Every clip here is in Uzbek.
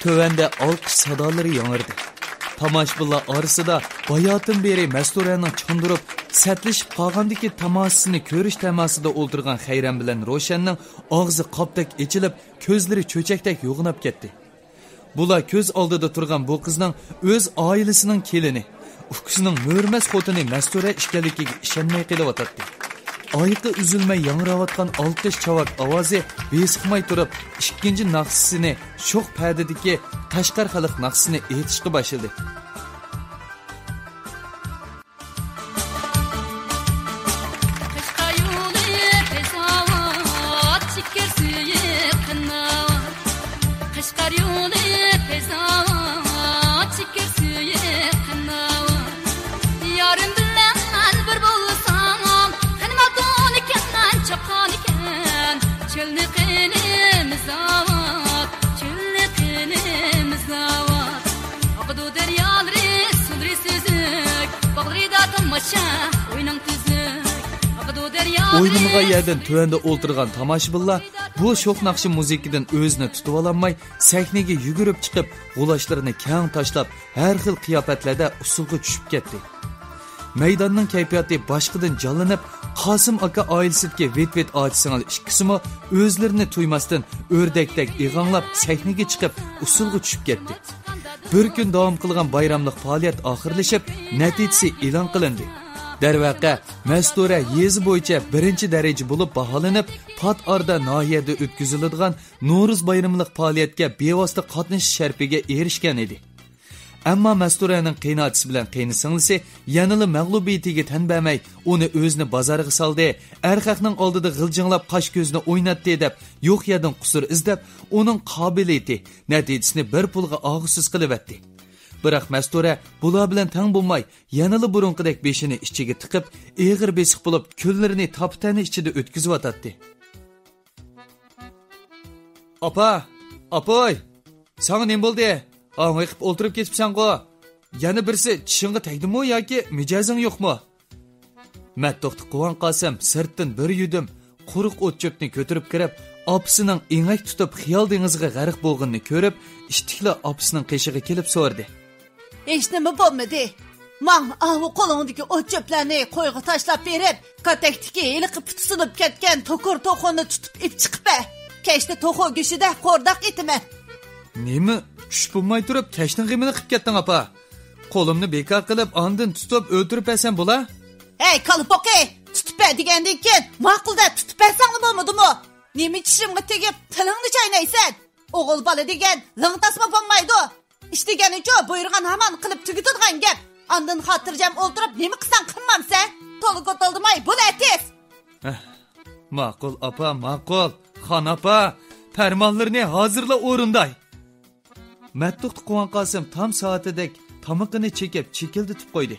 tövende alkış sadaları yanırdı. Tomoshabinlar orasida bayatdan beri Masturaning chondurib, satlashib qolgandagi tamasini ko'rish tamasida o'ltirgan Xayram bilan Roshanning og'zi qopdek ichilib, ko'zlari cho'chakdek yo'g'inab ketdi. Bular ko'z oldida turgan bu qizning o'z oilasining kelini, ukisining mo'rmas xotini Mastura ekanligiga ishonmay qelyotdi. Ayqi uzilmay yangrayotgan olqish chavak ovozi besiqmay turib, ikkinchi naqsini sho'x pardadagi tashqar xalq naqsini aytishga boshladi. O'yinimga yerdan tövende o'ltirgan tomoshabinlar bu sho'x naqshi muzikadan o'zini tutib ololmay, sahnaga yugurib chiqib, g'ulashlarini kang tashlab, har xil qiyofatlarda usulga tushib ketdi. Maydonning kayfiyati boshqadan jonlanib, Qosim aka oilasidagi vet-vet ochisining ikkisimi o'zlarini tuymasdan o'rdakdek ig'anglab sahnaga chiqib, usulga tushib ketdi. Bir kun davom qilgan bayramlik faoliyat oxirlashib, natijasi e'lon qilindi. Darvaqa, Mastura yezi bo'yicha birinchi daraja bo'lib baholanib, pat orada nohiyada o'tkaziladigan Navro'z bayramlik faoliyatga bevosita qatnashish sharfiga erishgan edi. Ammo Masturaning qiynatisi bilan qiynisinglisi yanada mag'lubiyatiga tan bermay, uni o'zini bozorga soldi, erkakning oldida g'iljinglab qosh ko'zni o'ynatdi deb, yo'q yerdan qusur izlab, uning qobiliyati natijasini bir pulga og'isiz qilibdi. Biroq Mastura bular bilan tang bo'lmay, yanada burunqidek beshini ichiga tiqib, eg'ir besiq bo'lib, ko'llarini taptani ichida o'tkazib o'tadi. Opoy, sana nima bo'ldi? Ağlayıp oturup geçipsen-ku. Yana birisi tishingga tegdimi yoki mijozing yo'qmi? Mattoqni quvan qolsam, sirtdan bir yudim quruq o't cho'pni ko'tarib kirib, opisining engak tutib xiyol dengiziga g'arq bo'lganini ko'rib, ishtikla opisining qishig'iga kelib so'rdi. Hech nima bo'lmadi. Men avu qo'lingdagi o't cho'plarni qo'yga tashlab berib, katakdagi eliqib tutilib ketgan to'qur to'qonni tutib ip chiqib, kechda to'qo go'shida qo'rdoq etaman. Nima? Tush bo'lmay turib, kashning g'imini qilib ketding, apa. Qo'limni bekor qilib, andin tutib o'ltirib bersan bo'la? Hey, qalipoqi, tutib ber degandan keyin, ma'qulda tutib bersang bo'lmadimi? Nima tishimga tegib, tilingni chaynaysan? O'g'il bola degan ling tasma bo'lmaydi. Ishtiganicha buyurgan hamon qilib tugitadigan gap. Andin xotirjam o'ltirib, nima qilsang qilmamsan? To'liq o'tildimay, bo'la tez. Ma'qul, apa, ma'qul. Xon apa, farmonlarni hozirla o'rinday. Mattuqni quvan Qosim tam soatidek tomiqini chekib, chekildi-tib qo'ydi.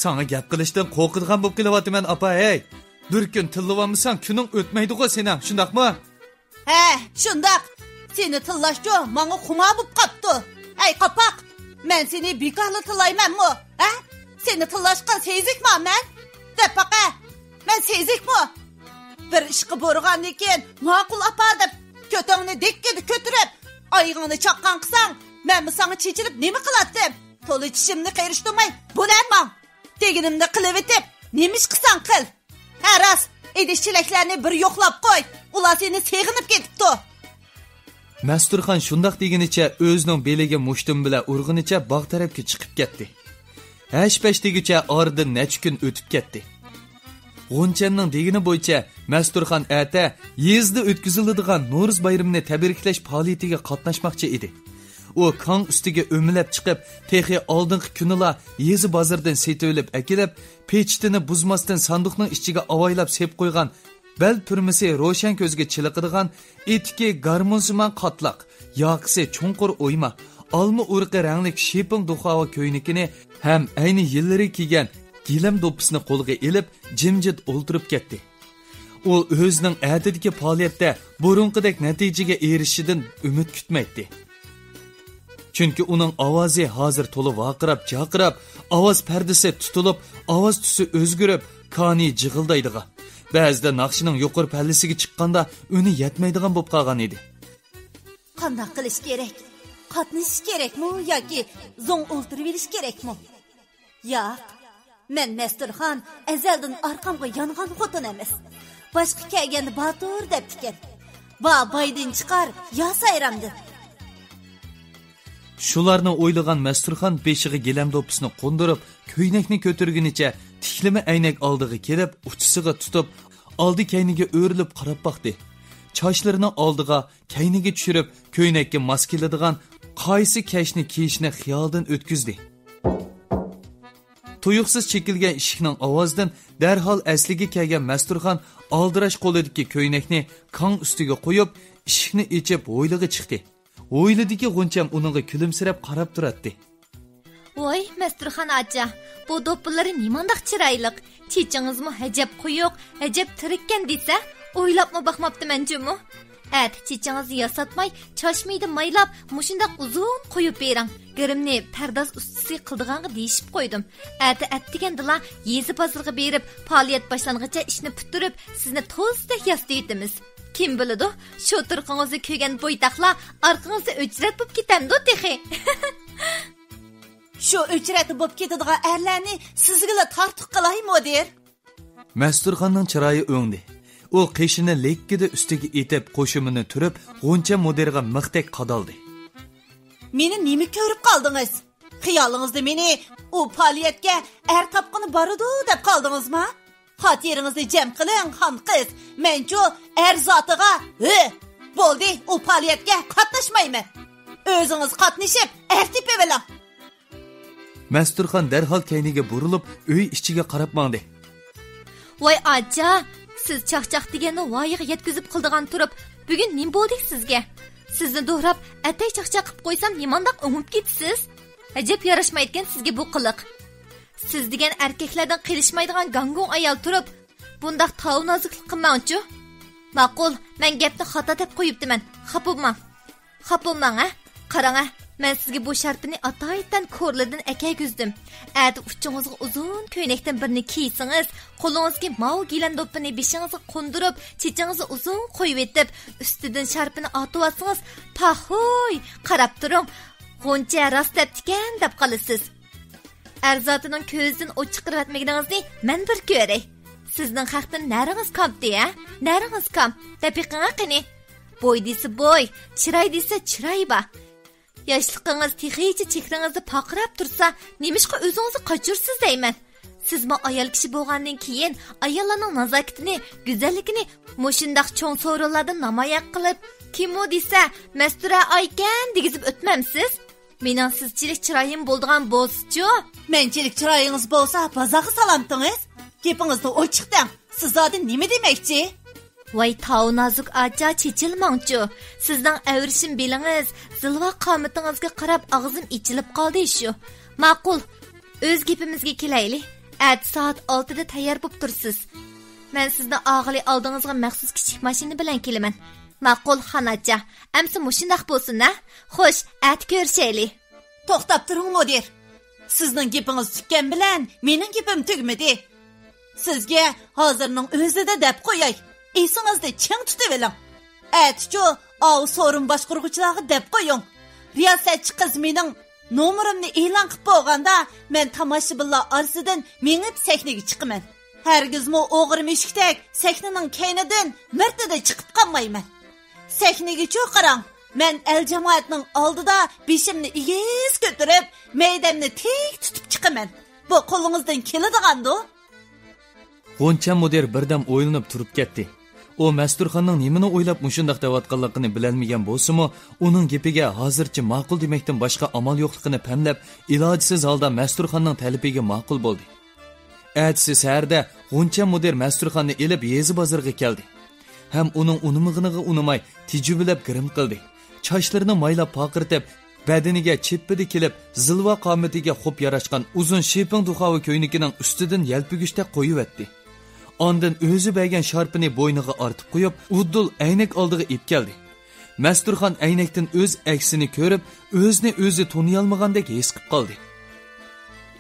Sana gap qilishdan qo'rqadigan bo'lib kelyapman, apa, hey. Bir kun tillayolmasang, kuning o'tmaydi-ku sening, shundaqmi? He, shundaq. Seni tillashga menga xuma bo'lib qopti. Ey qopoq, men seni bekorli tillaymanmi? Ha? Seni tillashqa sezikman men? Depaqa, men sezikmi? Bir ishqi bo'lgandan keyin ma'qul apa deb ko'tongni dekkida ko'tirib, oyog'ini chaqqan qilsang, men sana chechilib nima qiladim? To'li tishimni qayrishdimay, bo'larman. Teginimni qilib etib, nima ish qilsang qil. Ha, rost, idishchiliklarni bir yo'qlab qo'y. Ular seni seg'inib ketibdi. Masturxon shundoq deginicha o'zining beliga mushtum bilan urg'inicha bog' tarafga chiqib ketdi. Hash-pash degicha oradan necha kun o'tib ketdi. G'unchanning degini bo'yicha Masturxon ata yezda o'tkaziladigan Navro'z bayramini tabriklash faoliyatiga qatnashmoqchi edi. U kong ustiga o'milab chiqib, texi oldingi kunila yezi bozordan setib olib akilib, pechitini buzmasdan sanduqning ichiga avaylab sep qo'ygan, bel turmisi ro'shan ko'zga chiliqadigan etiki garmonsiman qatlaq, yoqisi chunqur o'yma, olma urqi rangli sheping duxova ko'ynikini ham ayni yillari kiygan gilam do'ppisini qo'lga elib, jimjit o'ltirib ketdi. U o'zining atidagi faoliyatda burunqidek natijaga erishishidan umid kutmaydi. Chunki uning ovozi hozir to'la vaqirab, chaqirab, ovoz pardasi tutilib, ovoz tusi o'zgarib, kani jig'ildaydiga. Ba'zida naqshining yuqori pallasiga chiqqanda uni yetmaydigan bo'lib qolgan edi. qanday qilish kerak? Qatnashish kerakmi yoki zo'ng o'ltirib olish kerakmi? Yo'q. Men Masturxon azaldan orqamga yongan xotin emas. Boshqa kelganda Batur deb ekan. Ba boydan chiqar, yo sayramdi. Shularni o'ylagan Masturxon beshiga gilam do'ppisini qo'ndirib, ko'ynakni ko'targunicha tiklimi aynak oldiga kelib, uchisiga tutib, oldi kayniga o'rilib qarab boqdi. Chochlarini oldiga, kayniga tushirib, ko'ynakka mos keladigan qaysi kashni kiyishni xiyoldan o'tkazdi. Tuyuqsiz chekilgan eshikning ovozidan darhol asliga kelgan Masturxon aldirash qo'lidagi ko'ynakni kong ustiga qo'yib, eshikni ochib hovliga chiqdi. Hovlidagi G'uncham uningga kulimsirab qarab turardi. Voy, Masturxon acha, bu do'ppilari nimandaq chiroyliq. Chechingizmi hajab quyuq, hajab tirikkan desa, o'ylabmi baxmabdiman-jumu. Chechingizni yasatmay, choshmaydi maylab, mushundaq uzun qo'yib bering. Girimni pardoz ustisi qildiganga deyishib qo'ydim. Atdigandila yezi bozorga berib, faoliyat boshlang'icha ishni puturib, sizni to'zdek yasaytimiz. Kim biladi, shu turqingizni ko'rgan bo'ytaqlar orqangizda o'chrat bo'lib ketamdi texi. Shu o'chrat bo'lib ketadigan erlarni sizga tortiq qilaymi der? Masturxonning chiroyi o'ngdi. U qishini lekkida ustiga etib qo'shimini turib, G'uncha mudirga miqdek qadaldi. Meni nima ko'rib qoldingiz? Xiyolingizda meni u faoliyatga er topqini boradi deb qoldingizmi? Xoteringizni jam qiling, xon qiz. Men-chu er zotiga, bo'ldi, u faoliyatga qatnashmayman. O'zingiz qatnashib, er tepaveling. Masturxon darhol kayniga burilib, uy ichiga qarab mangdi. Voy acha, siz chaqchaq deganni voyiga yetkazib qildigan turib, bugun nim bo'ldik sizga? Sizni do'rab, atay chaqchaq qilib qo'ysam, nimandaq o'ngib ketisiz? Ajab yarashmaydigan sizga bu qiliq. Siz degan erkaklardan qilishmaydigan gangon ayol turib, bundaq tov noziklik qilmangchi. Ma'qul, men gapni xato deb qo'yibdiman. Xapomang, qarang, men sizga bu sharpini ataydan ko'rlardan akaygizdim. Uchingizga uzun ko'ynakdan birini kiysangiz, qo'lingizga mav gilan do'ppini beshingizga qo'ndirib, chechingizni uzun qo'yib etib, ustidan sharpini atib olsangiz, pahoy, qarab turing. G'uncha rost debdikan deb qolasiz. Arzotining ko'zidan o'chiqirvatmagingizni men bir ko'ray. Sizning haqdan naringiz kamdi-ya? Naringiz kam. Daqiqanga qani. Bo'y desa bo'y, chiroy desa chiroy ba. Yoshligingiz texicha chekringizni paqirab tursa, nemishqa o'zingizni qochirsiz deyman. Sizmi ayol kishi bo'lgandan keyin ayollarning nazokatini, go'zalligini mushundaq cho'ng so'rovlardan namoyon qilib, kim u desa, Mastura aykan degizib o'tmamsiz? Mening sizchilik chiroyim bo'ldigan bo'lsa-chu, menchilik chiroyingiz bo'lsa, bazaga salamtingiz. Gapingizni ochiqdan, siz zodi nima demoqchi? Voy tav nozik acha chechilmangchu. Sizning avrishim belingiz, zilva qomatingizga qarab og'zim ichilib qoldi shu. Ma'qul, o'z gapimizga kelaylik. Soat 6 da tayyor bo'lib tursiz. Men sizni og'ili oldingizga maxsus kichik mashina bilan kelaman. Ma'qul xonacha. Amsa mushundaq bo'lsin-a? Xo'sh, ko'rishaylik. To'xtab turing mudir. Sizning gapingiz tutgan bilan mening gapim tugmadi. Sizga hozirning o'zida deb qo'yay. Esingizda ching tutaveling. Aytchu, so'rin boshqaruvchilarga deb qo'ying. Riyosatchi qiz mening nomerimni e'lon qilib qo'yganda, men tomoshabinlar orasidan mengib sahnaga chiqaman. Hargizmi o'g'ri meshikdek sahnaning kaynidan mirtada chiqib qolmayman. Sahnaga cho'qarang. Men el jamoatning oldida beshimni igiz ko'tarib, maydamni tik tutib chiqaman. Bu qo'lingizdan keladigan-ku. G'uncha mudir birdam o'ylanib turib ketdi. O Masturxonning nimani o'ylab mushundaq deyotganligini bilolmagan bo'lsa-mu, uning gapiga hozircha ma'qul demakdan boshqa amal yo'qligini pamlab, ilojsiz holda Masturxonning talabiga ma'qul bo'ldi. Ertasi saharda G'uncha mudir Masturxonni elib yezi bozorga keldi. Ham uning unimig'iniga unimay tijubilab girim qildi. Chochlarini maylab paqirtib, badaniga chepidi kelib, zilva qomatiga xo'p yarashgan uzun sheping duxovi ko'ynikining ustidan yalpigishda qo'yivetdi. Ondan o'zi bergan sharpini bo'yniga ortib qo'yib, uddul aynak oldiga ip keldi. Masturxon aynakdan o'z aksini ko'rib, o'zini o'zi toniy olmagandek his qilib qoldi.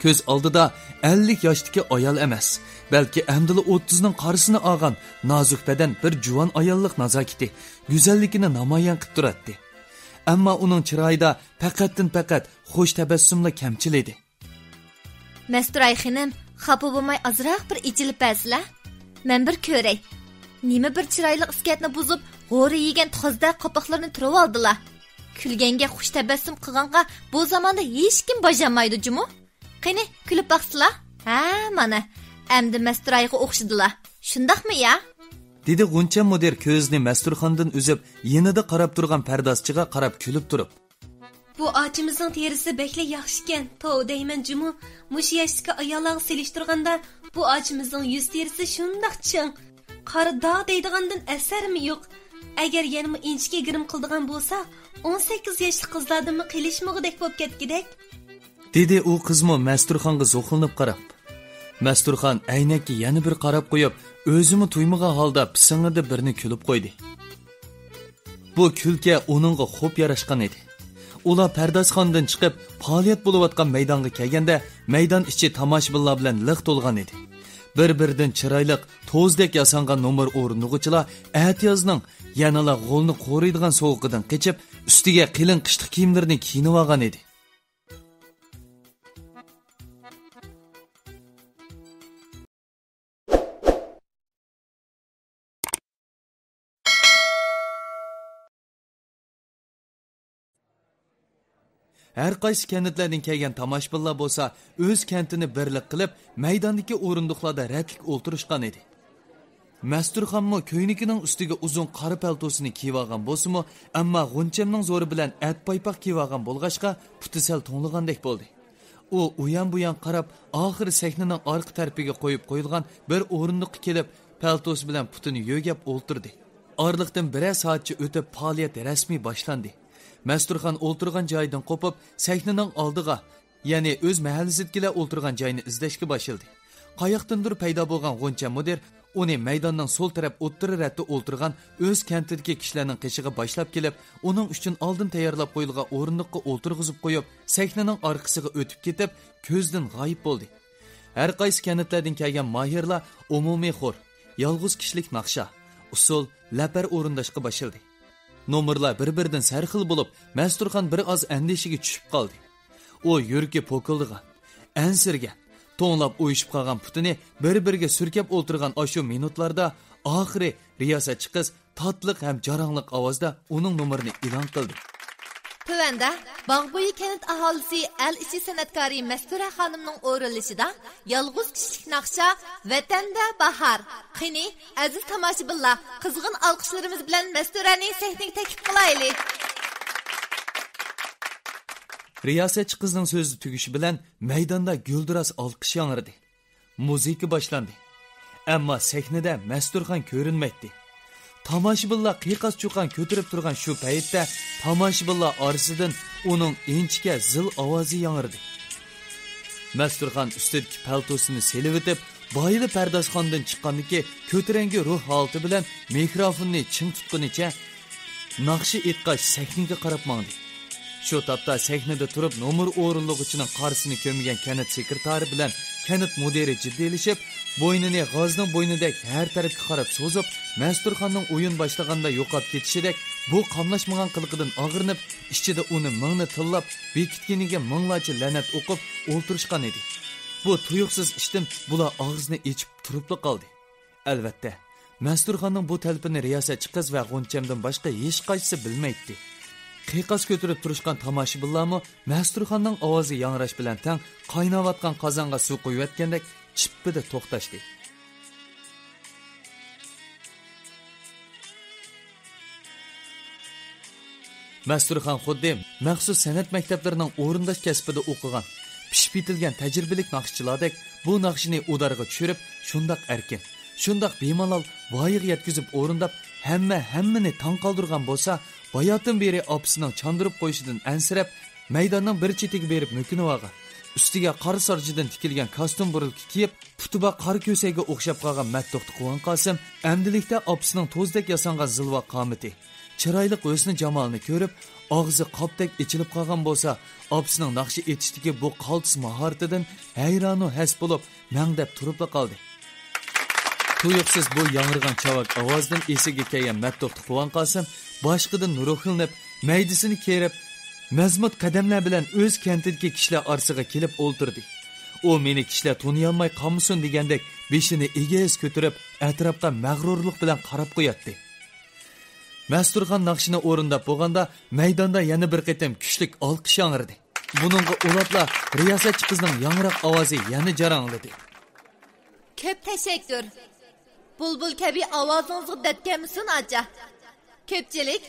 Ko'z oldida 50 yoshdagi ayol emas, balki amdili 30 ning qarisini olgan nozuk badan bir juvon ayollik nazokati, go'zalligini namoyon qilib turardi. ammo uning chiroyida faqat xush tabassumla kamchil edi. Masturay xonim, xafa bo'lmay azroq bir ichilib baslar. Men bir ko'ray. Nima bir chiroyli iskatni buzib, g'o'ri yegan tozda qopoqlarni turib oldilar. Kulganga xush tabassum qilganga bu zamonda hech kim bajamaydi jumu. Qani, kulib baqsizlar? Ha, mana. Endi Masturayga o'xshidilar. Shundaqmi ya? Dedi G'uncha mudir ko'zni Masturxondan uzib, yenida qarab turgan pardozchiga qarab kulib turib. Bu ochimizning terisi bekli yaxshi ekan. Tov deyman jumu. Mush yashdagi ayollarga selishtirganda bu ochimizning yuz terisi shundaq ching. Qari dog' deydigandan asarmi yo'q. Agar yana inchga girim qildigan bo'lsa, 18 yoshli qizlardanmi qilishmog'idek bo'lib ketgidek. Dedi u qizmo Masturxonga zo'qilib qarab. Masturxon aynakka yana bir qarab qo'yib, o'zimi tuymagan holda pisingida birini kulib qo'ydi. Bu kulka uningga xo'p yarashgan edi. Ular pardozxondan chiqib, faoliyat bo'layotgan maydonga kelganda, maydon ichi tomoshabinlar bilan liq to'lgan edi. Bir-biridan chiroyli, to'zdek yasangan nomer o'rindig'ichilar atiyozning yanala g'olni qo'riydigan sovuqidan qechib, ustiga qilin qishliq kiyimlarini kiyinib olgan edi. Her qaysi kentlerden kelgan tomoshabinlar bo'lsa, o'z kentini birlik qilib, maydondagi o'rindiqlarda ratlik o'ltirishgan edi. Masturxonmo ko'ynikining ustiga uzun qora paltosini kiyib olgan bo'lsa-mu, ammo G'unchamning zo'ri bilan at paypoq kiyib olgan bo'lg'achqa puti sal to'ngligandek bo'ldi. U uyan-buyan qarab, oxiri sahnaning orqa tarafiga qo'yib qo'yilgan bir o'rindiqqa kelib, paltos bilan putini yo'gab o'ltirdi. Orliqdan birer soatcha o'tib faoliyat rasmiy boshlandi. Masturxon o'ltirgan joyidan qo'pib, sahnaning oldiga, ya'ni o'z mahallasidagilar o'ltirgan joyini izlashga boshladi. Qayoqdandir paydo bo'lgan G'uncha mudir uni maydonning so'l taraf o'ttiri ratda o'ltirgan o'z kentidagi kishilarning qishiga boshlab kelib, uning uchun oldin tayyorlab qo'yilgan o'rindiqqa o'ltirg'izib qo'yib, sahnaning orqasiga o'tib ketib, ko'zdan g'oyib bo'ldi. Har qaysi kentlardan kelgan mahirlar umumiy xor, yolg'iz kishilik naqsha, usul, lapar o'rindashga boshladi. Nomerlar bir-biridan sarxil bo'lib, Masturxon bir oz andishiga tushib qoldi. U yuragi po'kildigan, ansirgan, to'nlab o'yishib qolgan putini bir-biriga surkab o'ltirgan oshu minutlarda oxiri riyosatchi qiz tatliq ham jarangliq ovozda uning nomerini e'lon qildi. Tuvanda Bağboyu kent aholisi el ichi san'atkori Mastura xonimning o'rinlashida yolg'iz kishilik naqsha Vatanda bahar. Qani, aziz tomoshabinlar, qizg'in olqishlarimiz bilan Masturaning sahnaga taklif qilaylik. Riyosatchi qizning so'zi tugishi bilan maydonda guldiras olqish yangradi. Muzika boshlandi. Ammo sahnada Masturxon ko'rinmaydi. Tomoshabinlar qiyiqas chuqan ko'tirib turgan shu paytda tomoshabinlar orasidan uning inchga zil ovozi yangradi. Masturxon ustidagi paltosini selib o'tib, boyli pardozxondan chiqqandiki, ko'tarangi ruh holati bilan mikrofonni ching tutganicha naqshi etqash sahnaga qarab mangdi. Shu topda sahnada turib nomer o'rinlig'ichining qarsini ko'mgan kanat sekretari bilan kanat mudiri jiddiylashib, bo'ynini g'ozning bo'ynidek har tarafga qarab so'zib, Masturxonning o'yin boshlaganda yo'qolib ketishidek bu qamlashmagan qilqidan og'irnib, ichida uni mingni tillab, bekitganiga minglarcha la'nat o'qib o'ltirishgan edi. Bu tuyuqsiz ishdan bular og'izni ichib turibli qoldi. Albatta, Masturxonning bu talpini riyosatchi qiz va G'unchamdan boshqa hech qaysi bilmaydi. Qiyiqas ko'tirib turishgan tomoshabinlarmi Masturxonning ovozi yangrash bilan tang qaynayotgan qozonga suv quyayotgandek chippida to'xtashdi. Masturxon xuddi maxsus san'at maktablarining o'rindash kasbida o'qigan, pishib yetilgan tajribalik naqshchilardek bu naqshini udarga tushirib, shundoq erkin, shundoq bemalol voyaga yetkazib o'rindab, hammani tong qoldirgan bo'lsa, bayotdan beri opisining chandırib qo'yishidan ansirab, maydonning bir chetiga berib mo'kinib olgan. Ustiga qora sarjidan tikilgan kostyum burilki kiyib, putuba qora ko'sayga o'xshab qolgan Matto'qti Quvon Qosim, amdilikda opisining to'zdek yasangan zilva qomati, chiroyli o'sni jamolini ko'rib, og'zi qopdek ichilib qolgan bo'lsa, opisining naqshi etishdagi bu qaltis mahoratidan hayronu has bo'lib, mangdab turib qoldi. Tuyuqsiz bu yangrıgan chavak ovozdan esiga kelgan Matto'qti Quvon Qosim boshqidan ruhlanib, maydisini kerib, mazmut qadamlar bilan o'z kentidagi kishilar orasiga kelib o'ltirdi. U meni kishilar taniyolmay qolmasin degandek beshini egiz ko'tarib, atrofga mag'rurlik bilan qarab qo'yatdi. Masturxon naqshini o'rindab bo'lganda maydonda yana bir qitim kuchlik olqish yangradi. Buningga ulatla riyosatchi qizning yangroq ovozi yana jarangladi. Ko'p tashakkur. Bulbul kabi ovozingizga datganmisin acha. Ko'pchilik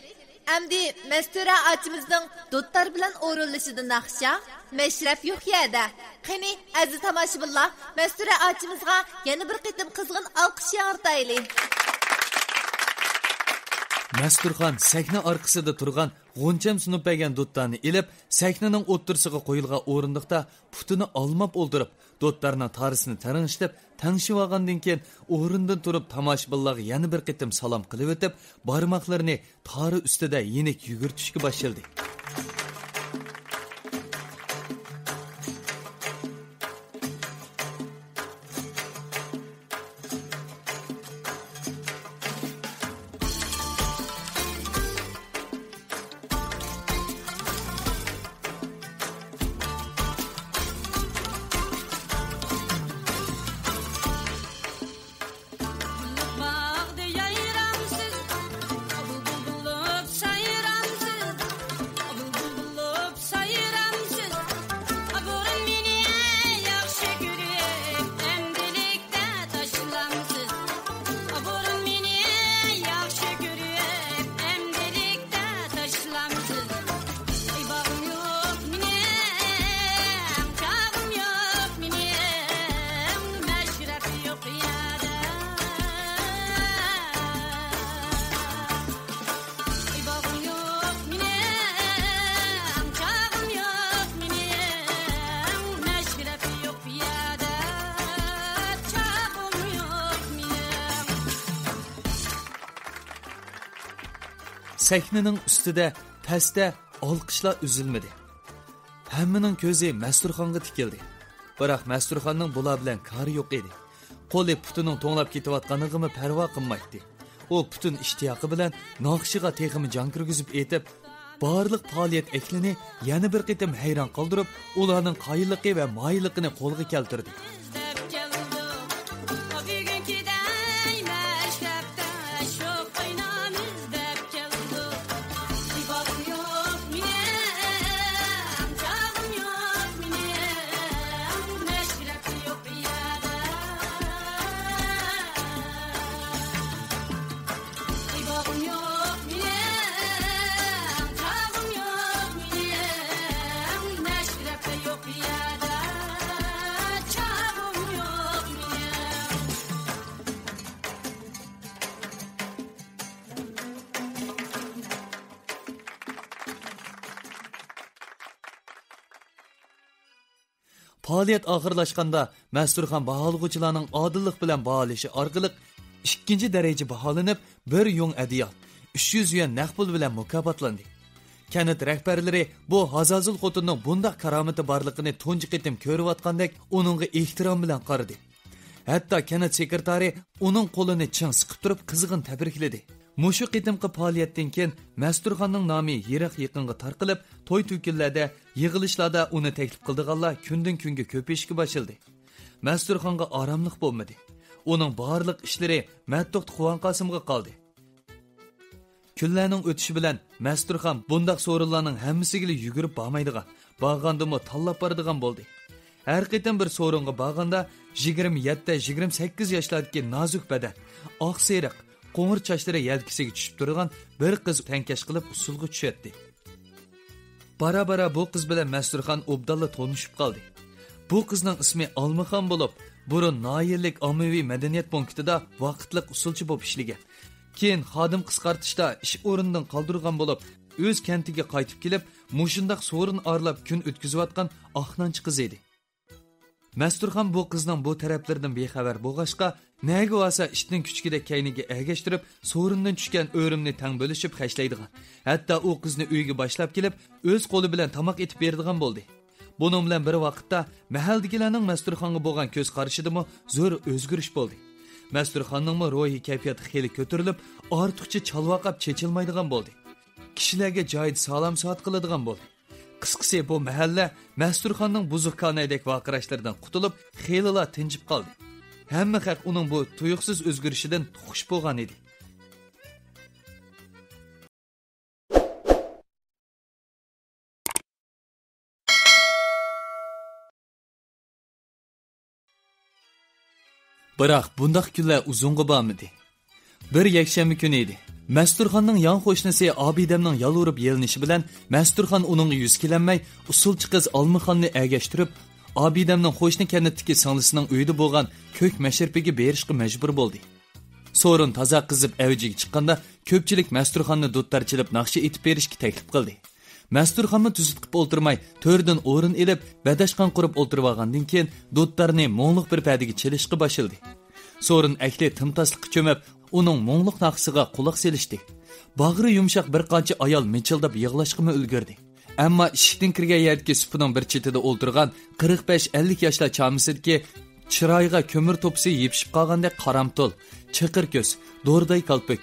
amdi Mastura ochimizning do'tlar bilan o'rinlashidan naqsha mashrab yo'q yerda. Qani aziz tomoshabinlar, Mastura ochimizga yana bir qitim qizg'in olqish yordayli. Masturxon sahna orqasida turgan g'uncham sunib bergan do'tlarni ilib, sahnaning o'ttirsiga qo'yilgan o'rindiqda putini olmab o'ldirib, do'tlarning tarisini taranglab, tangshib olgandan keyin o'rindan turib tomoshabinlarga yana bir qitim salom qilib o'tib, barmoqlarini tari ustida yenik yugurtishga boshladi. Sahnaning ustida pastda olqishlar uzilmadi. Hammaning ko'zi Masturxonga tikildi. Biroq Masturxonning bular bilan kari yo'q edi. Qo'li putining to'nglab ketayotganligini parvo qilmaydi. U putun ishtiyoqi bilan naqshiga texmi jon kirgizib etib, barliq faoliyat eklini yana bir qitim hayron qoldirib, ularning qoyilligi va moyilligini qo'lga keltirdi. Faoliyat oxirlashganda Masturxon baholg'uvchilarning odillik bilan baholashi orqali 2 daraja baholanib, 1 yung adiyal 300 yuan naqd pul bilan mukofotlandi. Kanat rahbarlari bu Hazazul xotinning bundaq karomati borligini tunji qitim ko'rayotgandek uningga ehtirom bilan qaradi. Hatto kanat sekretari uning qo'lini ching siqib turib qizg'in tabrikladi. Mushu qitimqi faoliyatdan keyin Masturxonning nomi yiroq yaqinga tarqalib, to'y to'kinlarda, yig'ilishlarda uni taklif qildiganlar kundan kunga ko'payishga boshladi. Masturxonga oromlik bo'lmadi. Uning barliq ishlari Mattuq Quvon Qosimga qoldi. Kunlarning o'tishi bilan Masturxon bundaq so'rinlarning hammasiga yugurib bormaydigan, borgandimi tanlab boradigan bo'ldi. Har qitim bir so'ringa borganda 27-28 yoshlardagi nozik badan, oq seriq qo'ng'ir chochlari yelkasiga tushib turgan bir qiz tankash qilib usulga tushadi. Bara-bara bu qiz bilan Masturxon obdalla tanishib qoldi. Bu qizning ismi Olmaxon bo'lib, burun noyillik ommaviy madaniyat punktida vaqtliq usulchi bo'lib ishlagan. Keyin xodim qisqartishda ish o'rnidan qoldirgan bo'lib, o'z kentiga qaytib kelib, mushundaq so'rin arlab kun o'tkazayotgan oxnanchi qiz edi. Masturxon bu qizning bu taraflaridan bexabar bo'lg'ashqa, nega olsa ishning kuchkida kayniga ergashtirib, so'rindan tushgan o'rimni tang bo'lishib xashlaydigan. Hatto u qizni uyga boshlab kelib, o'z qo'li bilan tamoq etib beradigan bo'ldi. Buning bilan bir vaqtda mahaldagilarning Masturxonga bo'lgan ko'z qarashidimi zo'r o'zgarish bo'ldi. Masturxonning ruhiy kayfiyati xeli ko'tarilib, ortiqcha chalvaqab chechilmaydigan bo'ldi. kishilarga joyida salom soat qiladigan bo'ldi. Qisqasi bu mahalla Masturxonning buzuqxonadek vaqirashlardan qutulib, xeylilar tinchib qoldi. Hamma xalq uning bu tuyuqsiz o'zgarishidan xush bo'lgan edi. Biroq bundaq kunlar uzunga bormadi. Bir yakshanba kuni edi. Masturxonning yan qo'shnisi Obidamning yalurib yelinishi bilan Masturxon uningga yuz kelanmay, usulchi qiz Olmixonni agashtirib, Obidamning qo'shni kanatdagi singlisining uyida bo'lgan ko'k mashirpiga berishga majbur bo'ldi. So'rin toza qizib avjiga chiqqanda ko'pchilik Masturxonni do'ttarchilib naqshi etib berishga taklif qildi. Masturxonni tuzitib o'ltirmay, to'rdan o'rin elib, badashqon qurib o'ltirib olgandan keyin do'ttarni mo'ngluq bir padiga chilishga boshildi. So'rin akli timtasliqqa cho'mib, uning mo'ngluq naqsiga quloq selishdi. Bag'ri yumshoq bir qancha ayol michildab yig'lashga ulgurdi. Ammo eshikdan kirgan yerdagi supining bir chetida o'ltirgan 45-50 yoshlar chamisidagi chiroyiga ko'mir to'pisi yepishib qolgandek qaramtul, chiqir ko'z, do'rday qalpik,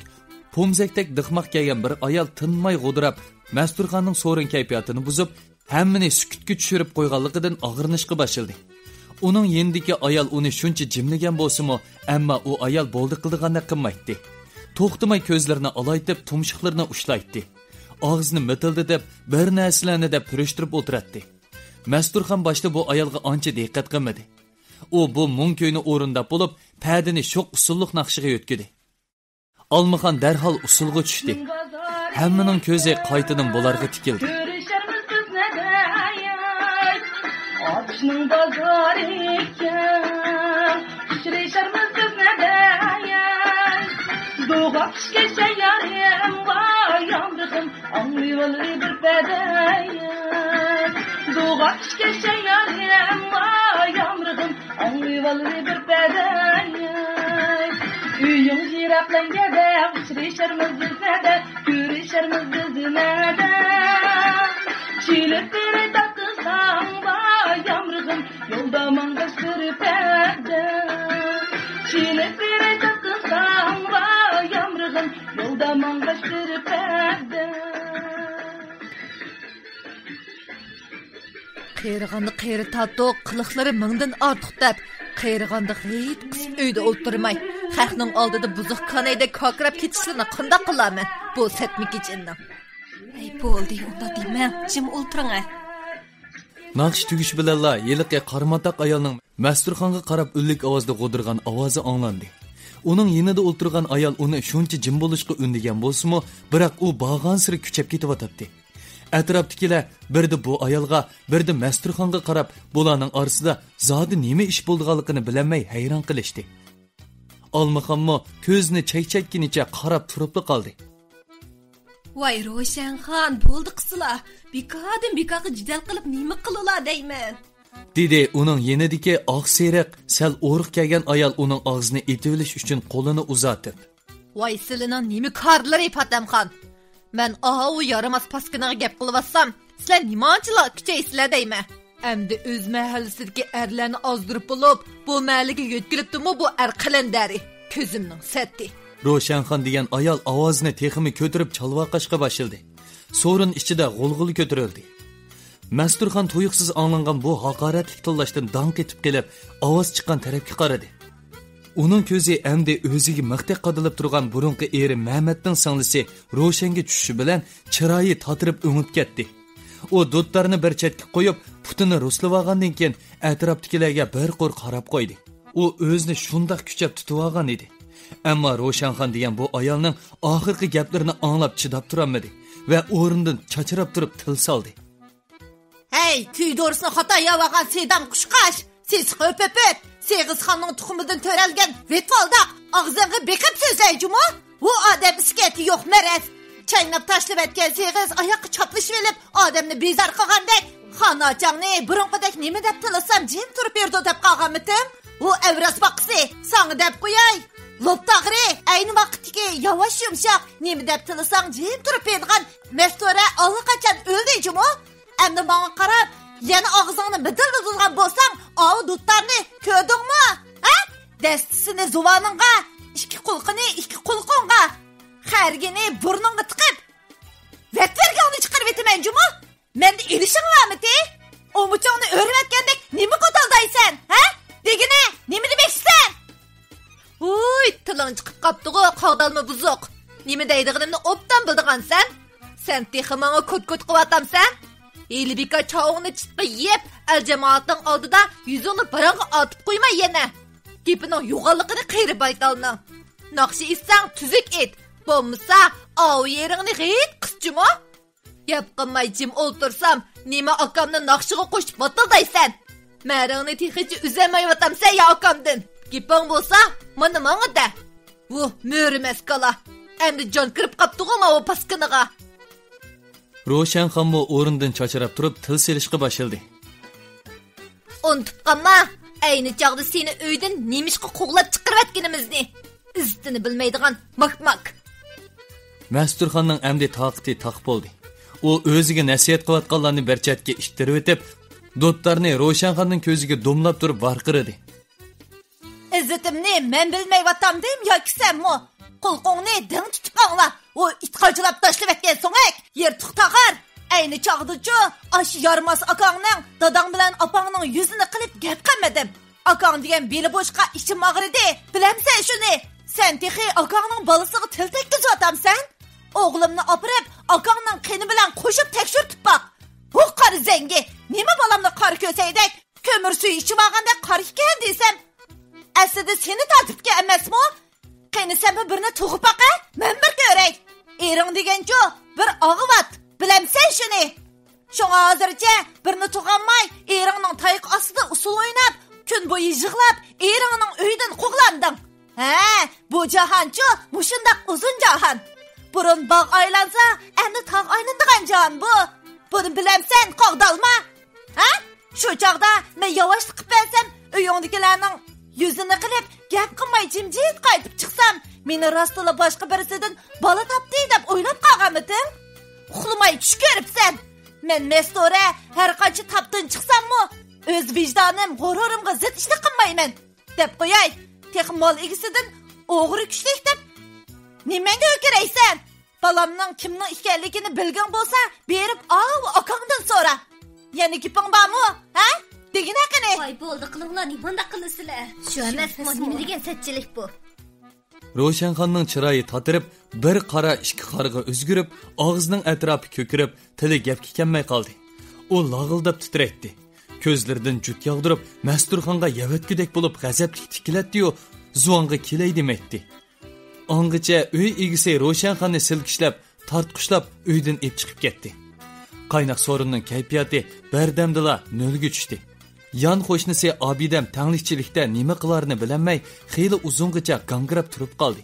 pomzakdek diqmoq kelgan bir ayol tinmay g'udirab, Masturxonning so'rin kayfiyatini buzib, hammani sukutga tushirib qo'yganligidan og'rinishga boshildi. Uning yendiki ayol uni shuncha jimlagan bo'lsa-mu, ammo u ayol bo'ldi qildigandek qilmaydi. To'xtamay ko'zlarini olaytib, tumshuqlarini ushlaydi. Og'zini mitildi deb, bir narsalarni deb turishtirib o'tiradi. Masturxon boshda bu ayolga ancha diqqat qilmadi. U bu mungkoyni o'rinda bo'lib, padini sho'q usulliq naqshiga yo'tkidi. Olmixon darhol usulga tushdi. Hammaning ko'zi qaytadan bularga tikildi. Açının bazarı iken, şirişerimiz biz ne deyen. Doğak işkeşe yarim var yamrıkım, anlıyorlar bir bedeyen. Doğak işkeşe yarim var yamrıkım, anlıyorlar bir bedeyen. Üyüm jiraplan gedem, şirişerimiz biz ne de, görüşerimiz biz ne de. Çilip bir takılsam var yamrıkım, yolda mangaş kırıp erdem. Çilip bir takılsam var yamrıkım, yolda mangaş kırıp erdem. Qeyrig'anni qeyri tattoq, qiliqlari mingdan ortiq deb, qeyrig'anni hech qisib uyda o'ltirmay, xalqning oldida buzuqxonada ko'krab ketishini qanday qilaman? Bu setmik ichindan. Ey bo'ldi, unda deyman, jim o'ltiring. Naqsh tugish bilanla yiliqi qarmataq ayolning Masturxonga qarab ullik ovozda g'o'dirgan ovozi anglandi. Uning yonida o'ltirgan ayol uni shuncha jim bo'lishga undigan bo'lsa-mu, biroq u bag'an siri kuchab ketyapti. Atrofdagilar birdi bu ayolga, birdi Masturxonga qarab, bularning orasida zodi nima ish bo'lganligini bilmay hayron qilishdi. Olmixonmi ko'zini chaychakkinicha qarab turib qoldi. Voy Ro'shanxon, bo'ldi qislar. Bikoga jidal qilib nima qilalar deyman. Dedi uning yenidagi oq seriq, sal o'riq kelgan ayol uning og'zini etilish uchun qo'lini uzatib. Voy silining nima qarlari Patamxon. Men u yaramas paskinaga gap qilyapsam, sizlar nimachilar kuchaysizlar deyman. Endi o'z mahallasidagi erlarni ozdirib bo'lib, bu mahallaga yetkilibdimi bu arqalandari. Ko'zimning setti. Ro'shanxon degan ayol ovozini teximi ko'tarib chalvoqashga boshildi. So'rin ichida g'ulg'ul ko'tarildi. Masturxon tuyuqsiz anglangan bu haqoratli tillashdan dong etib kelib, ovoz chiqqan tarafga qaradi. Uning ko'zi endi o'ziga maqtaq qadilib turgan burunqi eri Mehmetning singlisi Ro'shanga tushishi bilan chiroyi tatirib o'ngib ketdi. U do'ttarni bir chetga qo'yib, putini ruslab olgandan keyin atrofdagilarga bir qo'r qarab qo'ydi. U o'zini shundoq kuchab tutib olgan edi. Ammo Ro'shanxon degan bu ayolning oxirgi gaplarini anglab chidab turolmadi va o'rnidan chachirab turib til soldi. Hey, kuy doğrusunu xata yavagan sedam qushqash, siz qöpöpöp, Seygizxonning tuxumidan törelgen vetvalda ağzını bekip sözleycimi? Bu adam isketi yok meres. Çaynab taşlıp etken Seygiz ayakı çaplış velip adamını bezar qilgandek. Xanacağını burunqidek nemi dep tılısam jim turup yerdo dep qalganmidim. Bu evras baqisi, sana dep qo'yay. Loptag'ri, ayni vaqtdagi yavaş yumshoq nemi dep tılısam jim turup yergan Mestura allaqachon o'ldiyjimi? Endi bana qarab, yana ağzını midildilgan bo'lsang, o dutlarni ko'rdingmi? Ha? Dastisini zuvaningga, ikki qulqini ikki qulqonga, xargini burningga tiqib, Rätverganı çıkarıp etimen Cuma. Men de ilişin var mı de? O muçağını öğrenmetkendek nimi kotaldaysın? Ha? Degine, nimi demeksen? Uy, tilin çıkıp kaptığı qağdalma buzuk. Nimi deydiğinimni optan bildiğin sen? Sen teximana kut qıvatam sen? Eli bika çağını çıtqı yiyip, el cemaatın aldıda yüzünü bırağı atıp koyma yine. Gipinin yuğallıqını qeyrip aytalını. Naqşı issan tüzük et. Bolmasa, av yerini geyit kıscımı. Yapqınmay cim oltursam, nima akamni naqşığı qoşup bataldaysan. Mərəğini texici üzəməy vatam sen ya akamdın. Gipin bolsa, manı da. Bu mörüməz qala. Əmri can kırıp qaptığım o paskınıға. Roşanxanmı o'rindan chacharab turib til selishga başladı. Unutup qalma, ayni chaqda seni uydan nemishqa qo'g'lab chiqarib atganimizni. Iztini bilmaydigan mak. Masturxonning amdi taqati taq bo'ldi. U o'ziga nasihat qilayotganlarni barchatga ishtirib o'tib, do'tlarni Roşanxonning ko'ziga domlab turib varqiradi. İzzetimni men bilmey vatamdım ya ki sen mu? Kulqoğunu dın tutup anla. O itqacılap taşlıp etken soňak yer tuqtağar. Ayni çağdıcı aşı yarmas akağının dadang bilen apağının yüzünü qilip gap qilmedim. Akağın degen beli boşqa işim ağrıdı. Bilemsen şunu. Sen texi akağının balısığı til tekkiz vatamsan. Oğlumni apırıp akağının qeni bilen qoşup tekşürtüp bak. Bu qarı zengi. Nima balamni qarı köseydek? Kömür suyu içip ağanda qarı iken deysem. Aslida seni tartibga emasmi? Qani sen birini tug'ib baqa, men bir ko'ray. Ering degancha bir og'ivat, bilamsan shuni. Şoňa hozircha birini tug'anmay, eringning tayiq ostida usul o'ynab, kun bo'yi yig'lab, eringning uyidan qo'g'landing. Ha, bu jahoncha mushundaq uzun jahon. Burun bog' aylansa, endi tog' aylanadigan jahon bu. Buni bilamsan, qo'g'dalma. Ha? Shu chaqda men yavaşlık qilib bersam, uyingdagilarning yüzünü qilib, gap qilmay jimjit qaytib chiqsam, meni rostila boshqa birisidan bola topdi deb o'ylab qolganmidim. Uxlamay tush ko'ribsan. Men Mestora har qancha topdan chiqsam-mu, o'z vijdonim, g'ururimga zid ishni qilmayman deb qo'yay. Texmol egisidan o'g'ri kuchlik deb nimaga o'kiraysan? Balamning kimning ekanligini bilgan bo'lsa, berib ol, akangdan so'ra. Yana giping bormi? Ha? Degine qani? Voy bo'ldi, qilinglar, nimanda qilasizlar? Shu emasmi, nima degan satchilik bu? Roşanxonning chiroyi tatirib, bir qara ikki qarga o'zgirib, og'zining atrofi ko'kirib, tili gapga kelmay qoldi. U lag'ildab titraydi. Ko'zlaridan jut yog'dirib, Masturxonga yavatgudek bo'lib g'azabli tikiladi-yu, zuvanga kelay demaydi. Ongacha uy egisi Roşanxonni silkishlab, tartqishlab uydan ep chiqib ketdi. Qaynoq sorunning kayfiyati bardamdila nolga tushdi. Yan qo'shnisi Abidam tanglikchilikda nima qilarini bilamay, xeyli uzungacha gangrab turib qoldi.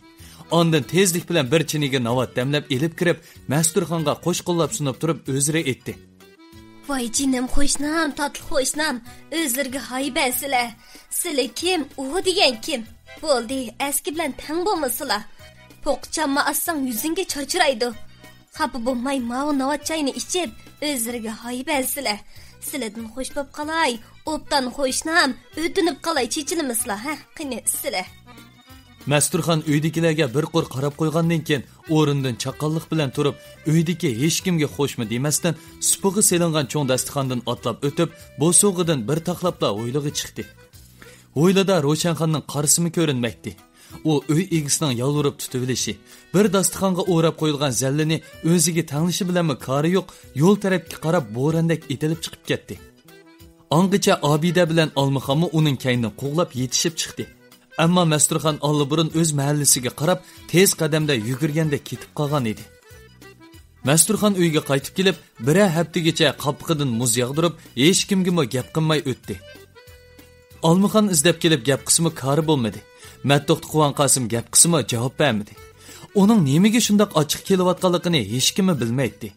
Ondan tezlik bilan bir chiniga navat damlab elib kirib, Masturxonga qo'shqo'llab sunib turib o'zira aytdi. Voy jinim qo'shnam, tatlı qo'shnam, o'zlariga haybasizlar. Sizlar kim? U degan kim? Bo'ldi, eski bilan tang bo'lmasizlar. Po'qchamma assang yuzingga charchiraydi. Xafa bo'lmay, ma'u navat chayni ichib, o'zlariga haybasizlar. Sizlardan xo'sh bo'p qalay, obdan qo'shnam, o'tinib qalay chechilimizlar, ha? Qani sizlar. Masturxon uydagilarga bir qo'r qarab qo'ygandan keyin o'rindan chaqalliq bilan turib, uydagi hech kimga xo'shmi demasdan, supug'i selingan cho'ng dasturxondan otlab o'tib, bo'sug'idan bir taqlabla o'ylig'i chiqdi. O'ylada Roşanxonning qarsimi ko'rinmaydi. U uy egisining yolvorib tutuvilishi, bir dasturxonga o'rab qo'yilgan zallini o'ziga tanglishi bilanmi kari yo'q, yo'l tarafga qarab bo'randek etilib chiqib ketdi. Angacha Abida bilan Almuxammi uning kaynidan qo'g'lab yetishib chiqdi. Ammo Masturxon allaburun o'z mahallasiga qarab, tez qadamda yugurganda ketib qolgan edi. Masturxon uyga qaytib kelib, bir haftagacha qapqidan muz yog'dirib, hech kimga gap qilmay o'tdi. Almuxon izlab kelib gap qismi kari bo'lmadi. Mattoqti Quvan Qosim gap qismi javob bermadi. Uning nimaga shundoq ochiq kelayotganligini hech kim bilmaydi.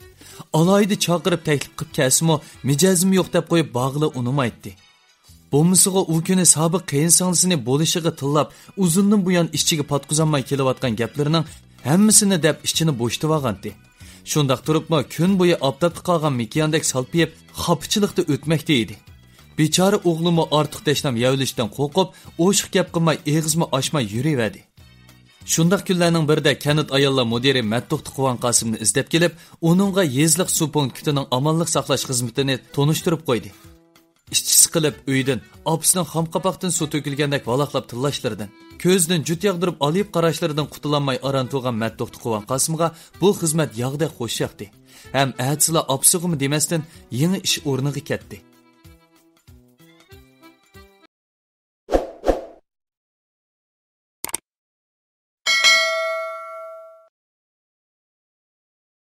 Alayda chaqirib taklif qilib kelsimi, mijozim yo'q deb qo'yib bog'li unumaydi. Bo'lmasiga u kuni sobiq qiyinsinglisini bo'lishiga tillab, uzundan buyon ishchiga patquzanmay kelayotgan gaplarining hammasini deb ichini bo'shitib olgandi. Shundoq turibmi, kun bo'yi obdabda qolgan mikiyandek salpiyib, xapichilikda o'tmoqda edi. Bechora o'g'limi ortiq tashnam yavlishdan qo'rqib, o'shiq gap qilmay, eg'izmi ochmay yuraverdi. Shundaq kunlarning birida kanit ayollar mudiri Mattuqti Quvan Qosimni izlab kelib, uningga yezliq suv punktining amonlik saqlash xizmatini tonishtirib qo'ydi. İşçi sıkılıp uydan, apsının xam qapaqdan su tökülgəndək valaqlab tillashlardan, ko'zdan jut yağdırıb alayıb qarashlardan qutulanmay arantuğan Mattuqti Quvan Qosimga bu xizmat yağda xoş yaqdi. Hem əhtsila apsıqımı deməsdən yeni iş o'rniga ketdi.